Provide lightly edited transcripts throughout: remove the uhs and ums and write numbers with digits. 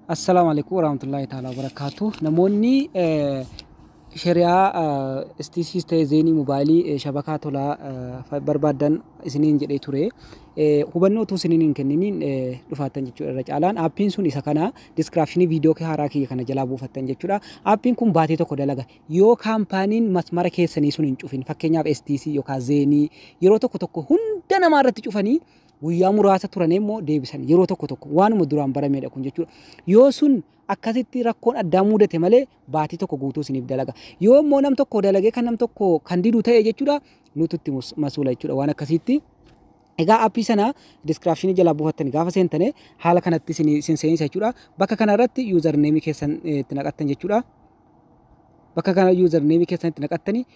Assalamualaikum warahmatullahi taala wabarakatuh. Namoonni shari'aa istiisiis ta'e zeenii mobaayilii shabakaa tolaa barbaadan isiniin jedhee ture. Hubannoo utuu isiniin hin kenniniin dhufaatan jechuudha. Irra caalaan aappiin sun isa kana diskiraapshinii viidiyoo haaraa kiyya kana jalaa buufattan jechuudha. Aappiin kun baatee tokko dalaga. Yoo kaampaaniin masmara keessanii sun hin cufin fakkeenyaaf STC yookaan zeenii yeroo tokko hunda namaa irratti cufanii guyyaa muraasa turan immoo deebisan yeroo tokko waanuma duraan barameedha kun jechuudha. Yoo sun akkasitti rakkoon addaa mudate malee baatii tokko guutuu isiniif dalaga. Yoo immoo nam tokko dalagee kan nam tokko kan diduu ta'e jechuudha nututti masuula jechuudha waan akkasitti. Egaa aappii sana diskiraapshinii jalaa buufattan gaafa seentane haala kanatti isin seenisa jechuudha. Bakka kana irratti yuuzarneemii keessan itti naqattan jechuudha. Bakka kana yuuzarneemii keessan itti naqattani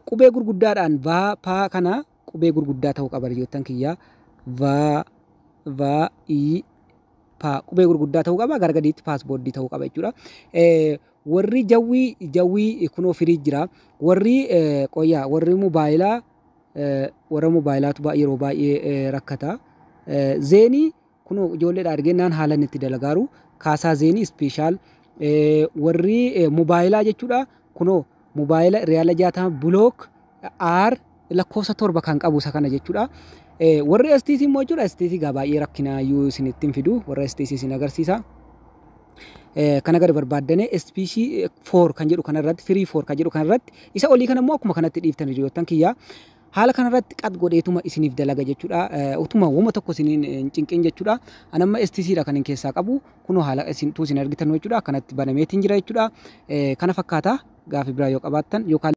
qubee gurguddaadhaan paa kana qubee gurguddaa ta'uu qaba jettan kiyyaa. I pa qubee gurguddaa ta'uu qaba gargadiitti paaspoortii ta'uu qaba jechuudha. Warri jawwii kunoo firii jira. Warri qoyyaa warri mobaayilaa warra moobaayilaatu yeroo baay'ee rakkata. Zeenii kunoo ijoolleedha argennaan haalan itti dalagaaru kaasaa zeenii ispeeshaal warri mobaayilaa jechuudha. Kunoo mobaayila riyaala 60 bulook R lakkoofsa 7 kan qabu isa kana jechuudha. Warri STC immoo jechuudha STC baay'ee rakkina iyyuu isinittiin fidu warra STC isin agarsiisa. Kana gadi barbaaddane SPC 4 kan jedhu kanarratti free 4 kan jedhu kanarratti isa olii kana immoo akkuma kanatti dhiiftan hiriyoottan kiyyaa haala kanarratti qad godheetuma isiniif dalaga jechuudha. Utuma wama tokko isiniin cinqin jechuudha. Anamma STC dha kan keessaa qabu kunoo haala isin argitan jechuudha kanatti banameetiin jira jechuudha. Kana fakkaata gaafi biraa yoo qabaattan yookaan